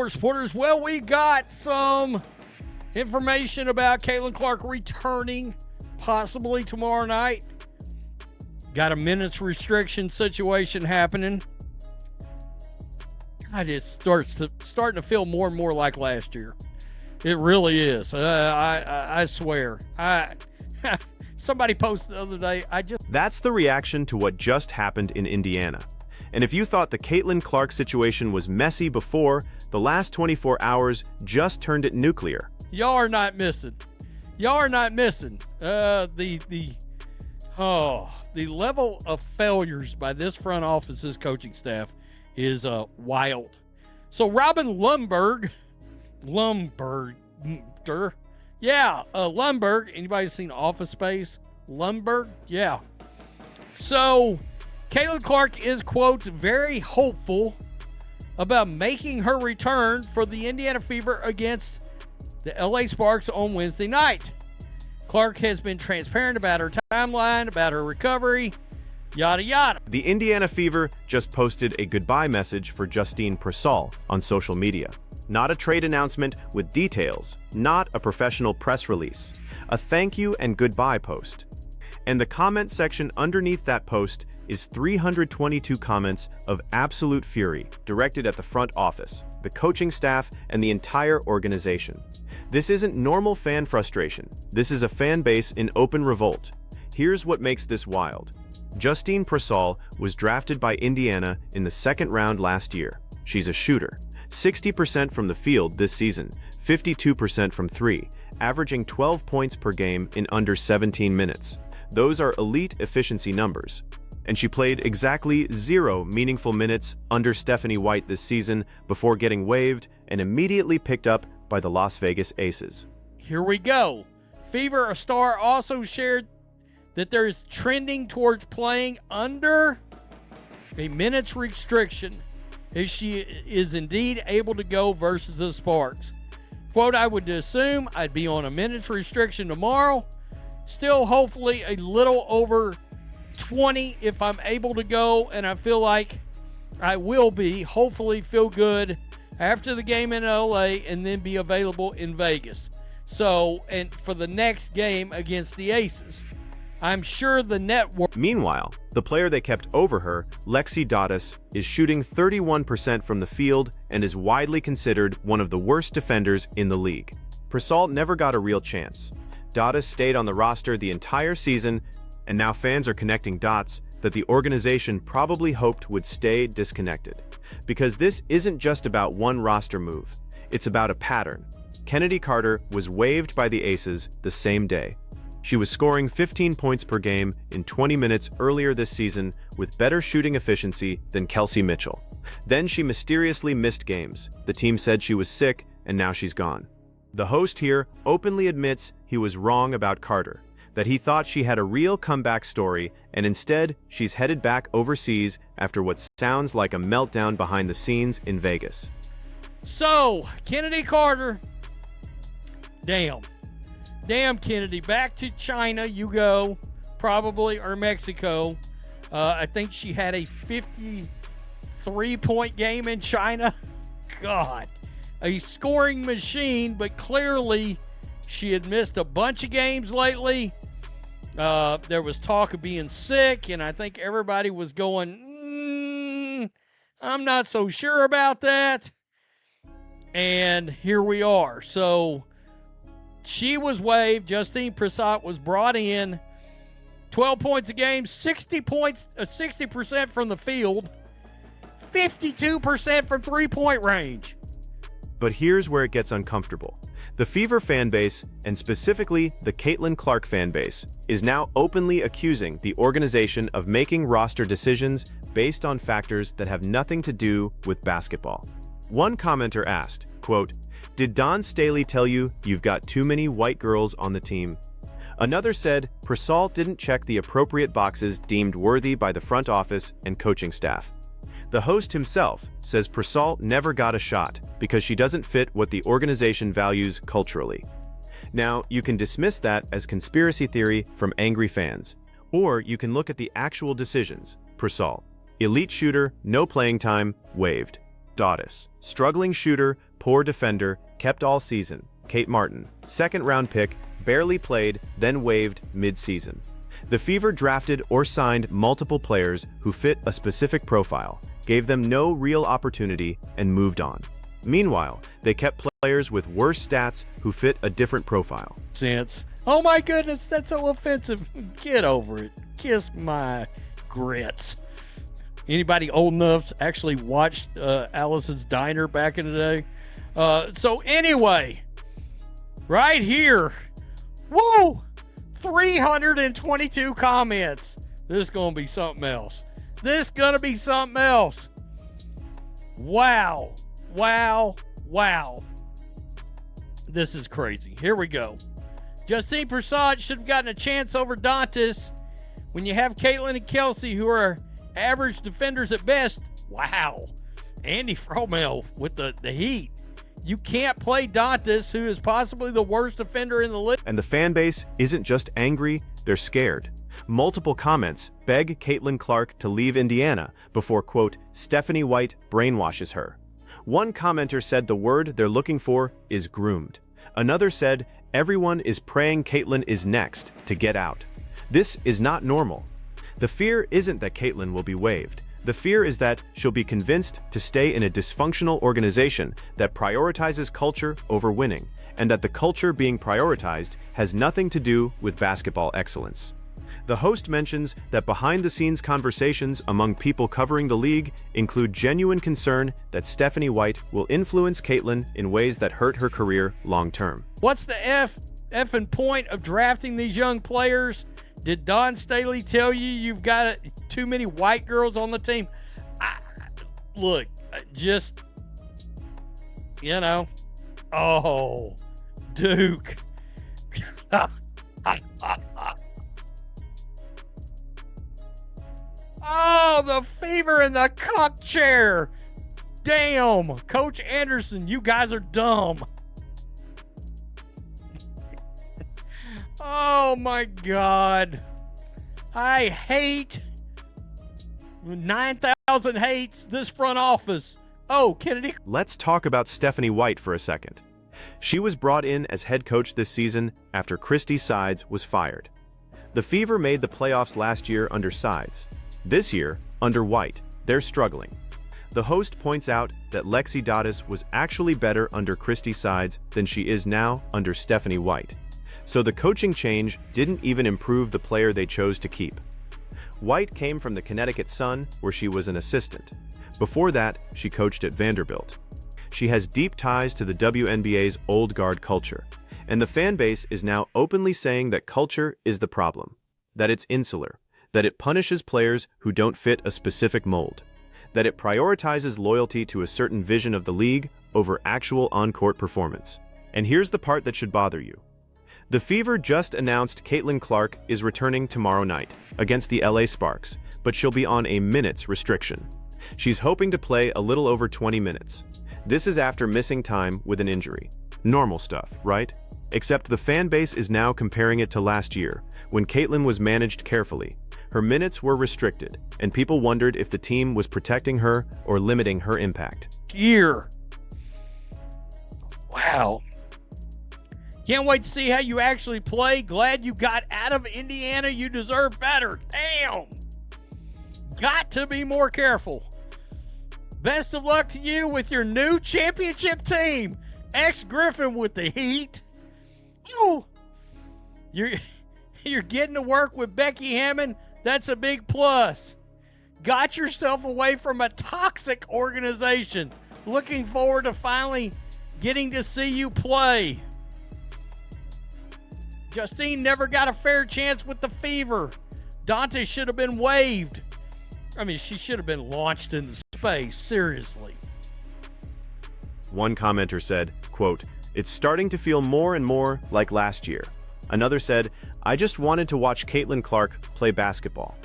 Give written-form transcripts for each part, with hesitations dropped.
Supporters, well, we got some information about Caitlin Clark returning possibly tomorrow night. Got a minutes restriction situation happening. It's starting to feel more and more like last year. It really is. I swear. Somebody posted the other day. That's the reaction to what just happened in Indiana. And if you thought the Caitlin Clark situation was messy before, the last 24 hours just turned it nuclear. Y'all are not missing. Y'all are not missing. The level of failures by this front office's coaching staff is wild. So Robin Lundberg. Anybody seen Office Space? Lundberg? Yeah. So Caitlin Clark is, quote, very hopeful about making her return for the Indiana Fever against the LA Sparks on Wednesday night. Clark has been transparent about her timeline, about her recovery, yada yada. The Indiana Fever just posted a goodbye message for Justine Pissott on social media. Not a trade announcement with details, not a professional press release. A thank you and goodbye post. And the comment section underneath that post is 322 comments of absolute fury directed at the front office, the coaching staff, and the entire organization. This isn't normal fan frustration. This is a fan base in open revolt. Here's what makes this wild. Justine Pissott was drafted by Indiana in the second round last year. She's a shooter. 60% from the field this season, 52% from three, averaging 12 points per game in under 17 minutes. Those are elite efficiency numbers. And she played exactly 0 meaningful minutes under Stephanie White this season before getting waived and immediately picked up by the Las Vegas Aces. Here we go. Fever, a star, also shared that there is trending towards playing under a minutes restriction if she is indeed able to go versus the Sparks. Quote, I would assume I'd be on a minutes restriction tomorrow. Still, hopefully, a little over 20 if I'm able to go, and I feel like I will be. Hopefully, feel good after the game in LA and then be available in Vegas. So, and for the next game against the Aces, I'm sure the network. Meanwhile, the player they kept over her, Lexie Dottis, is shooting 31% from the field and is widely considered one of the worst defenders in the league. Pissott never got a real chance. Dottis stayed on the roster the entire season, and now fans are connecting dots that the organization probably hoped would stay disconnected. Because this isn't just about one roster move, it's about a pattern. Chennedy Carter was waived by the Aces the same day. She was scoring 15 points per game in 20 minutes earlier this season with better shooting efficiency than Kelsey Mitchell. Then she mysteriously missed games. The team said she was sick, and now she's gone. The host here openly admits he was wrong about Carter, that he thought she had a real comeback story, and instead she's headed back overseas after what sounds like a meltdown behind the scenes in Vegas. So, Chennedy Carter, damn, Chennedy, back to China you go, probably, or Mexico. I think she had a 53-point game in China. God, a scoring machine, but clearly she had missed a bunch of games lately. There was talk of being sick, and I think everybody was going, I'm not so sure about that. And here we are. So she was waived. Justine Pissott was brought in. 12 points a game, 60% from the field, 52% from three-point range. But here's where it gets uncomfortable. The Fever fan base, and specifically the Caitlin Clark fan base, is now openly accusing the organization of making roster decisions based on factors that have nothing to do with basketball. One commenter asked, quote, "Did Don Staley tell you you've got too many white girls on the team?" Another said Pissott didn't check the appropriate boxes deemed worthy by the front office and coaching staff. The host himself says Pissott never got a shot because she doesn't fit what the organization values culturally. Now, you can dismiss that as conspiracy theory from angry fans, or you can look at the actual decisions. Pissott, elite shooter, no playing time, waived. Dottis. Struggling shooter, poor defender, kept all season. Kate Martin. Second-round pick, barely played, then waived mid-season. The Fever drafted or signed multiple players who fit a specific profile, gave them no real opportunity, and moved on. Meanwhile, they kept players with worse stats who fit a different profile. Oh my goodness, that's so offensive. Get over it. Kiss my grits. Anybody old enough to actually watch Allison's Diner back in the day? So anyway, right here, woo, 322 comments. This is going to be something else. This is going to be something else. Wow, wow, wow. This is crazy. Here we go. Justine Pissott should have gotten a chance over Dottis when you have Caitlin and Kelsey, who are average defenders at best. Wow. Andy Fromel with the heat. You can't play Dottis, who is possibly the worst defender in the league. And the fan base isn't just angry, they're scared. Multiple comments beg Caitlin Clark to leave Indiana before, quote, Stephanie White brainwashes her. One commenter said the word they're looking for is groomed. Another said everyone is praying Caitlin is next to get out. This is not normal. The fear isn't that Caitlin will be waived. The fear is that she'll be convinced to stay in a dysfunctional organization that prioritizes culture over winning, and that the culture being prioritized has nothing to do with basketball excellence. The host mentions that behind-the-scenes conversations among people covering the league include genuine concern that Stephanie White will influence Caitlin in ways that hurt her career long-term. What's the effing point of drafting these young players? Did Don Staley tell you you've got too many white girls on the team? Look, just, you know, oh, Duke. Oh, the Fever in the cuck chair. Damn, Coach Anderson, you guys are dumb. Oh my God. I hate 9,000 hates this front office. Oh, Chennedy. Let's talk about Stephanie White for a second. She was brought in as head coach this season after Christy Sides was fired. The Fever made the playoffs last year under Sides. This year, under White, they're struggling. The host points out that Lexie Dottis was actually better under Christy Sides than she is now under Stephanie White. So the coaching change didn't even improve the player they chose to keep. White came from the Connecticut Sun, where she was an assistant. Before that, she coached at Vanderbilt. She has deep ties to the WNBA's old guard culture, and the fan base is now openly saying that culture is the problem, that it's insular, that it punishes players who don't fit a specific mold, that it prioritizes loyalty to a certain vision of the league over actual on-court performance. And here's the part that should bother you. The Fever just announced Caitlin Clark is returning tomorrow night against the LA Sparks, but she'll be on a minutes restriction. She's hoping to play a little over 20 minutes. This is after missing time with an injury. Normal stuff, right? Except the fan base is now comparing it to last year, when Caitlin was managed carefully. Her minutes were restricted, and people wondered if the team was protecting her or limiting her impact. Year. Wow. Can't wait to see how you actually play. Glad you got out of Indiana. You deserve better. Damn. Got to be more careful. Best of luck to you with your new championship team. Ex-Griffin with the heat. Ooh. You're getting to work with Becky Hammond. That's a big plus. Got yourself away from a toxic organization. Looking forward to finally getting to see you play. Justine never got a fair chance with the Fever. Dante should have been waived. I mean, she should have been launched into space, seriously. One commenter said, quote, "It's starting to feel more and more like last year." Another said, "I just wanted to watch Caitlin Clark play basketball."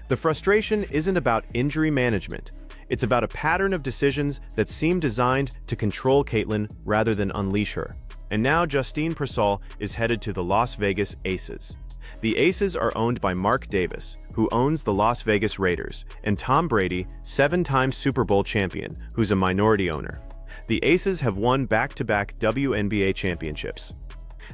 The frustration isn't about injury management. It's about a pattern of decisions that seem designed to control Caitlin rather than unleash her. And now Justine Pissott is headed to the Las Vegas Aces. The Aces are owned by Mark Davis, who owns the Las Vegas Raiders, and Tom Brady, 7-time Super Bowl champion, who's a minority owner. The Aces have won back-to-back WNBA championships.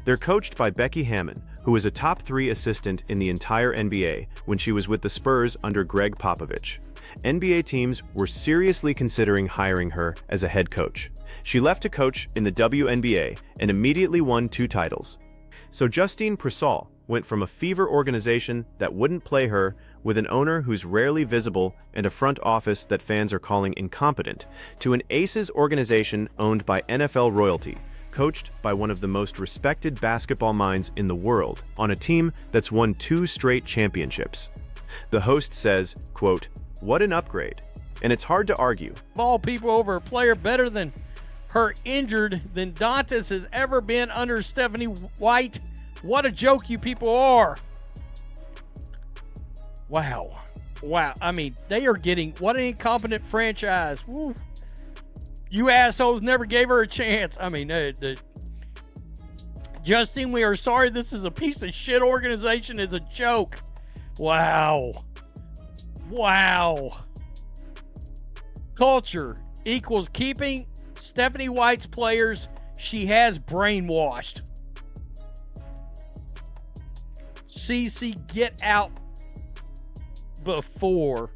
They're coached by Becky Hammon, who is a top 3 assistant in the entire NBA when she was with the Spurs under Greg Popovich. NBA teams were seriously considering hiring her as a head coach. She left to coach in the WNBA and immediately won 2 titles. So Justine Pissott went from a fever organization that wouldn't play her, with an owner who's rarely visible and a front office that fans are calling incompetent, to an Aces organization owned by NFL royalty, coached by one of the most respected basketball minds in the world, on a team that's won 2 straight championships. The host says, quote, "What an upgrade." And it's hard to argue. Of all people, over a player better than her injured than Dottis has ever been under Stephanie White. What a joke you people are. Wow. I mean, they are getting, what an incompetent franchise. Woo. You assholes never gave her a chance. I mean, Justine, we are sorry. This is a piece of shit organization. It's a joke. Wow. Culture equals keeping Stephanie White's players she has brainwashed. CC, get out before.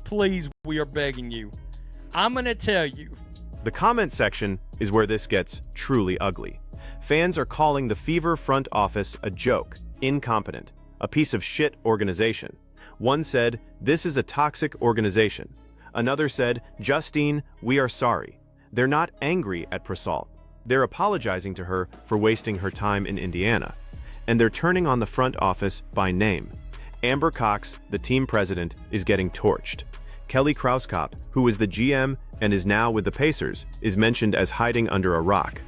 Please, we are begging you. I'm going to tell you. The comment section is where this gets truly ugly. Fans are calling the Fever front office a joke, incompetent, a piece of shit organization. One said, "This is a toxic organization." Another said, "Justine, we are sorry." They're not angry at Pissott. They're apologizing to her for wasting her time in Indiana. And they're turning on the front office by name. Amber Cox, the team president, is getting torched. Kelly Krauskopf, who is the GM and is now with the Pacers, is mentioned as hiding under a rock.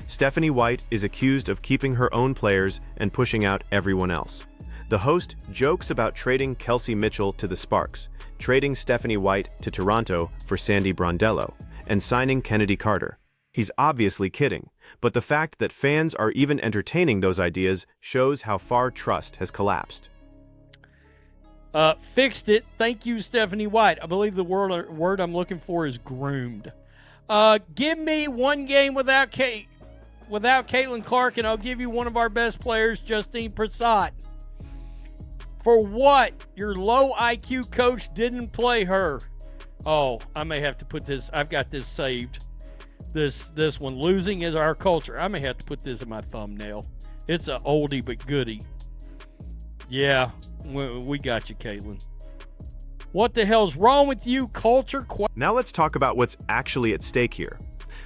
Stephanie White is accused of keeping her own players and pushing out everyone else. The host jokes about trading Kelsey Mitchell to the Sparks, trading Stephanie White to Toronto for Sandy Brondello, and signing Chennedy Carter. He's obviously kidding, but the fact that fans are even entertaining those ideas shows how far trust has collapsed. Fixed it. Thank you, Stephanie White. I believe the word I'm looking for is groomed. Give me one game without Caitlin Clark, and I'll give you one of our best players, Justine Pissott. For what? Your low IQ coach didn't play her. Oh, I may have to put this. I've got this saved. This one. Losing is our culture. I may have to put this in my thumbnail. It's a oldie but goodie. Yeah, we got you, Caitlin. What the hell's wrong with you, culture? Now let's talk about what's actually at stake here.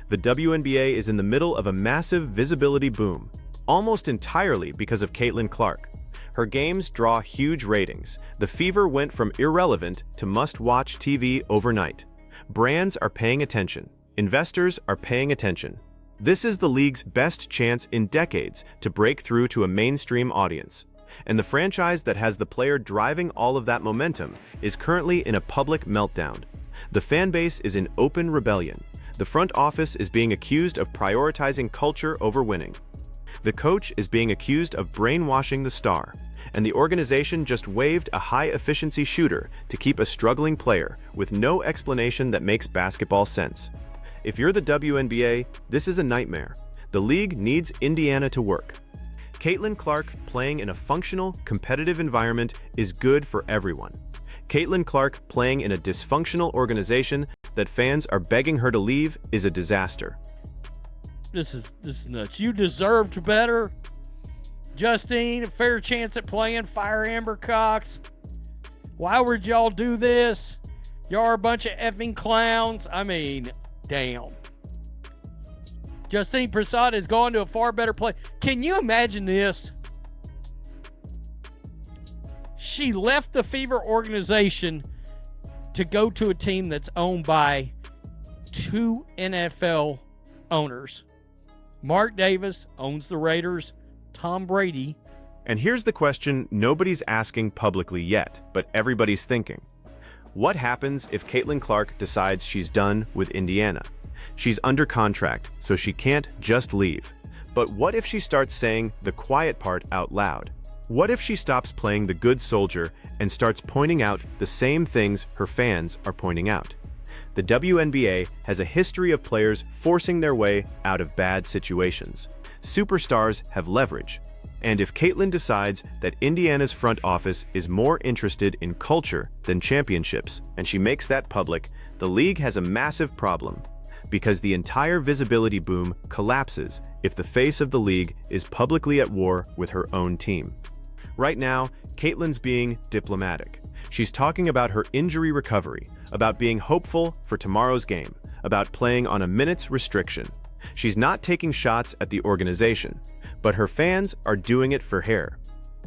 The WNBA is in the middle of a massive visibility boom, almost entirely because of Caitlin Clark. Her games draw huge ratings. The Fever went from irrelevant to must-watch TV overnight. Brands are paying attention. Investors are paying attention. This is the league's best chance in decades to break through to a mainstream audience. And the franchise that has the player driving all of that momentum is currently in a public meltdown. The fan base is in open rebellion. The front office is being accused of prioritizing culture over winning. The coach is being accused of brainwashing the star. And the organization just waived a high-efficiency shooter to keep a struggling player with no explanation that makes basketball sense. If you're the WNBA, this is a nightmare. The league needs Indiana to work. Caitlin Clark playing in a functional, competitive environment is good for everyone. Caitlin Clark playing in a dysfunctional organization that fans are begging her to leave is a disaster. This is nuts. You deserved better. Justine, a fair chance at playing. Fire Amber Cox. Why would y'all do this? Y'all are a bunch of effing clowns. I mean, damn. Justine Pissott has gone to a far better place. Can you imagine this? She left the Fever organization to go to a team that's owned by 2 NFL owners. Mark Davis owns the Raiders. Tom Brady. And here's the question nobody's asking publicly yet, but everybody's thinking. What happens if Caitlin Clark decides she's done with Indiana? She's under contract, so she can't just leave. But what if she starts saying the quiet part out loud? What if she stops playing the good soldier and starts pointing out the same things her fans are pointing out? The WNBA has a history of players forcing their way out of bad situations. Superstars have leverage. And if Caitlin decides that Indiana's front office is more interested in culture than championships, and she makes that public, the league has a massive problem, because the entire visibility boom collapses if the face of the league is publicly at war with her own team. Right now, Caitlin's being diplomatic. She's talking about her injury recovery, about being hopeful for tomorrow's game, about playing on a minute's restriction. She's not taking shots at the organization, but her fans are doing it for hair.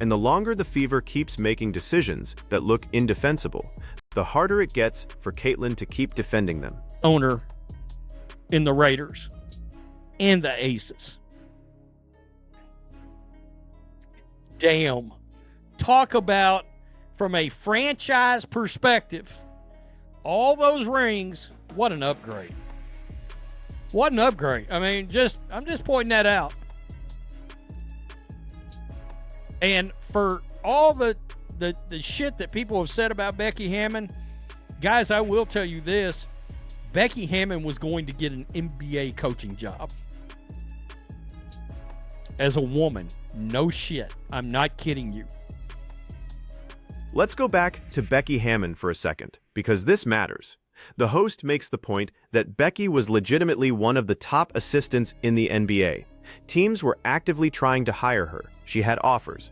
And the longer the Fever keeps making decisions that look indefensible, the harder it gets for Caitlin to keep defending them. Owner in the Raiders and the Aces. Damn. Talk about, from a franchise perspective, all those rings, what an upgrade. What an upgrade. I mean, I'm just pointing that out. And for all the shit that people have said about Becky Hammon, guys, I will tell you this. Becky Hammon was going to get an NBA coaching job. As a woman. No shit. I'm not kidding you. Let's go back to Becky Hammon for a second, because this matters. The host makes the point that Becky was legitimately one of the top assistants in the NBA. Teams were actively trying to hire her. She had offers.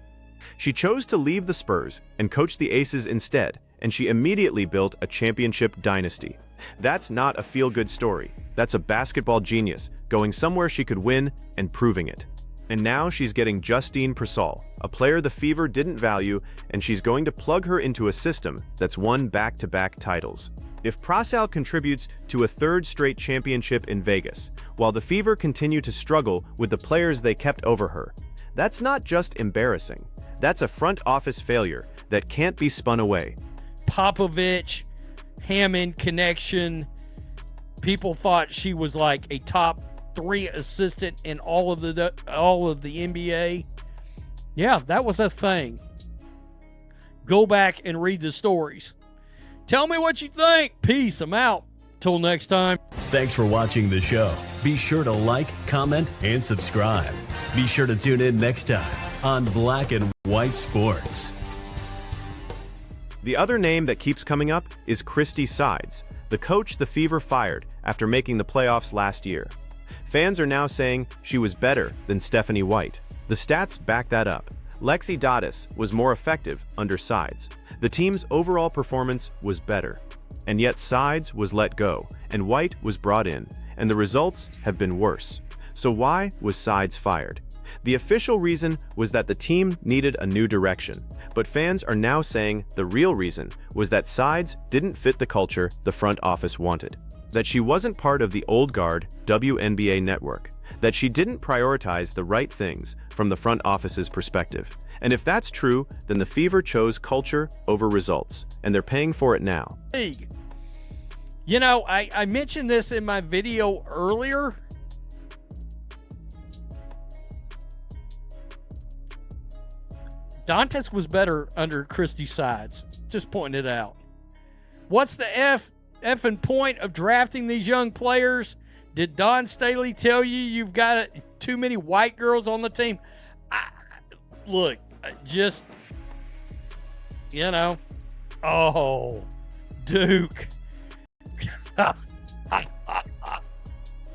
She chose to leave the Spurs and coach the Aces instead, and she immediately built a championship dynasty. That's not a feel-good story. That's a basketball genius, going somewhere she could win and proving it. And now she's getting Justine Pissott, a player the Fever didn't value, and she's going to plug her into a system that's won back-to-back titles. If Pissott contributes to a third straight championship in Vegas, while the Fever continue to struggle with the players they kept over her, that's not just embarrassing. That's a front office failure that can't be spun away. Popovich, Hammond connection. People thought she was like a top 3 assistant in all of the NBA. Yeah, that was a thing. Go back and read the stories. Tell me what you think. Peace. I'm out. Till next time. Thanks for watching the show. Be sure to like, comment, and subscribe. Be sure to tune in next time on Black and White Sports. The other name that keeps coming up is Christy Sides, the coach the Fever fired after making the playoffs last year. Fans are now saying she was better than Stephanie White. The stats back that up. Lexie Dottis was more effective under Sides. The team's overall performance was better. And yet Sides was let go, and White was brought in, and the results have been worse. So why was Sides fired? The official reason was that the team needed a new direction, but fans are now saying the real reason was that Sides didn't fit the culture the front office wanted. That she wasn't part of the old guard WNBA network, that she didn't prioritize the right things from the front office's perspective. And if that's true, then the Fever chose culture over results, and they're paying for it now. You know, I mentioned this in my video earlier. Dantes was better under Christy Sides. Just pointing it out. What's the effing point of drafting these young players? Did Don Staley tell you you've got too many white girls on the team? Look, just, you know, oh, Duke.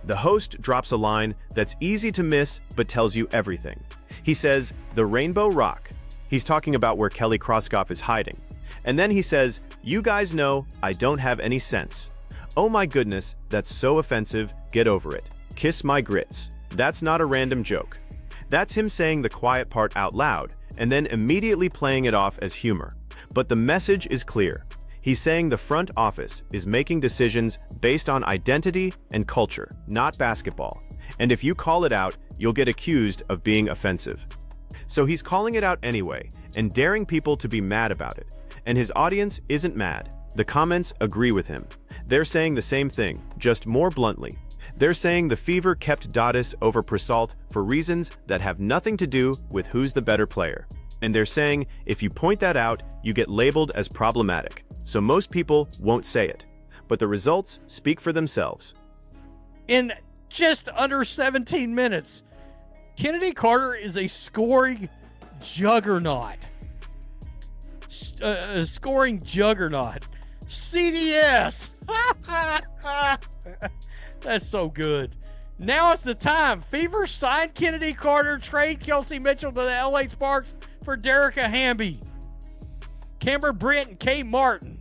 The host drops a line that's easy to miss but tells you everything. He says, "The Rainbow Rock." He's talking about where Kelly Kroskoff is hiding. And then he says, "You guys know I don't have any sense." Oh my goodness, that's so offensive. Get over it. Kiss my grits. That's not a random joke. That's him saying the quiet part out loud and then immediately playing it off as humor. But the message is clear. He's saying the front office is making decisions based on identity and culture, not basketball. And if you call it out, you'll get accused of being offensive. So he's calling it out anyway and daring people to be mad about it. And his audience isn't mad. The comments agree with him. They're saying the same thing, just more bluntly. They're saying the Fever kept Dottis over Pissott for reasons that have nothing to do with who's the better player. And they're saying if you point that out, you get labeled as problematic. So most people won't say it. But the results speak for themselves. In just under 17 minutes, Chennedy Carter is a scoring juggernaut. A scoring juggernaut. CDS. That's so good. Now is the time. Fever signed Chennedy Carter, trade Kelsey Mitchell to the LA Sparks for Derica Hamby. Cameron Brent and Kate Martin.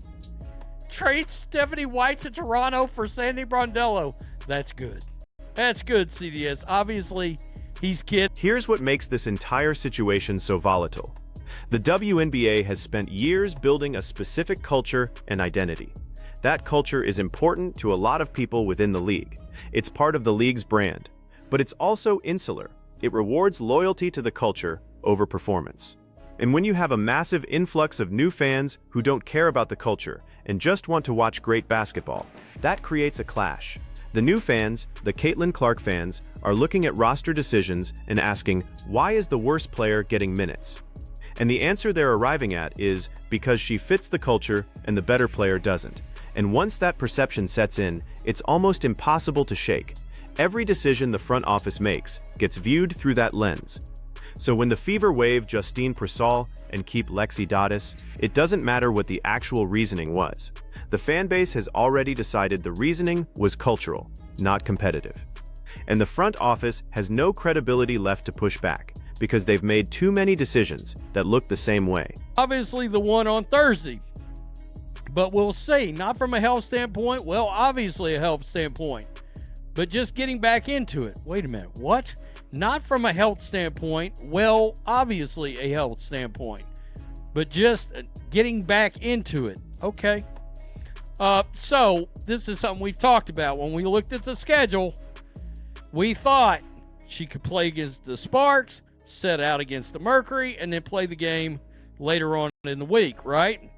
Trade Stephanie White to Toronto for Sandy Brondello. That's good. That's good, CDS. Obviously, he's kidding. Here's what makes this entire situation so volatile. The WNBA has spent years building a specific culture and identity. That culture is important to a lot of people within the league. It's part of the league's brand. But it's also insular. It rewards loyalty to the culture over performance. And when you have a massive influx of new fans who don't care about the culture and just want to watch great basketball, that creates a clash. The new fans, the Caitlin Clark fans, are looking at roster decisions and asking, why is the worst player getting minutes? And the answer they're arriving at is because she fits the culture and the better player doesn't. And once that perception sets in, it's almost impossible to shake. Every decision the front office makes gets viewed through that lens. So when the Fever waive Justine Pissott and keep Lexie Dottis, it doesn't matter what the actual reasoning was. The fan base has already decided the reasoning was cultural, not competitive. And the front office has no credibility left to push back, because they've made too many decisions that look the same way. Obviously the one on Thursday. But we'll see. Not from a health standpoint. Well, obviously a health standpoint. But just getting back into it. Wait a minute. What? Not from a health standpoint. Well, obviously a health standpoint. But just getting back into it. Okay. So this is something we've talked about. When we looked at the schedule, we thought she could play against the Sparks, set out against the Mercury, and then play the game later on in the week, right?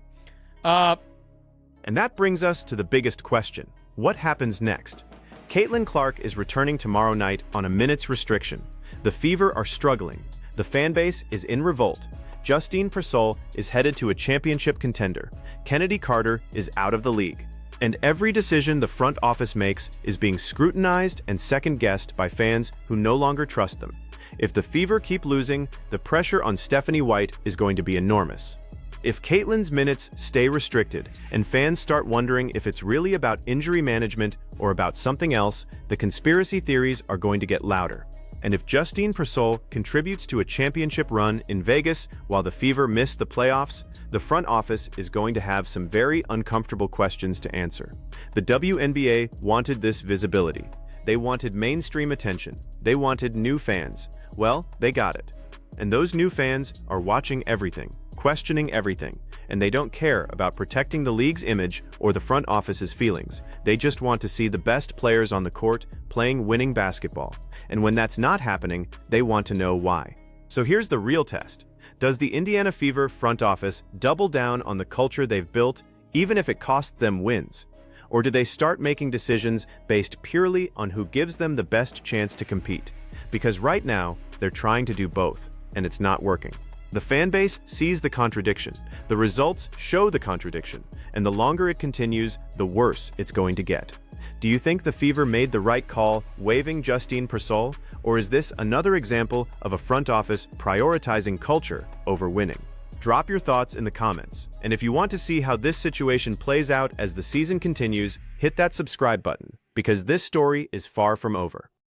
And that brings us to the biggest question. What happens next? Caitlin Clark is returning tomorrow night on a minutes restriction. The Fever are struggling. The fan base is in revolt. Justine Pissott is headed to a championship contender. Chennedy Carter is out of the league. And every decision the front office makes is being scrutinized and second-guessed by fans who no longer trust them. If the Fever keep losing, the pressure on Stephanie White is going to be enormous. If Caitlin's minutes stay restricted and fans start wondering if it's really about injury management or about something else, the conspiracy theories are going to get louder. And if Justine Pissott contributes to a championship run in Vegas while the Fever miss the playoffs, the front office is going to have some very uncomfortable questions to answer. The WNBA wanted this visibility. They wanted mainstream attention. They wanted new fans. Well, they got it. And those new fans are watching everything, questioning everything, and they don't care about protecting the league's image or the front office's feelings. They just want to see the best players on the court playing winning basketball. And when that's not happening, they want to know why. So here's the real test. Does the Indiana Fever front office double down on the culture they've built, even if it costs them wins? Or do they start making decisions based purely on who gives them the best chance to compete? Because right now, they're trying to do both, and it's not working. The fan base sees the contradiction. The results show the contradiction. And the longer it continues, the worse it's going to get. Do you think the Fever made the right call waiving Justine Pissott? Or is this another example of a front office prioritizing culture over winning? Drop your thoughts in the comments. And if you want to see how this situation plays out as the season continues, hit that subscribe button, because this story is far from over.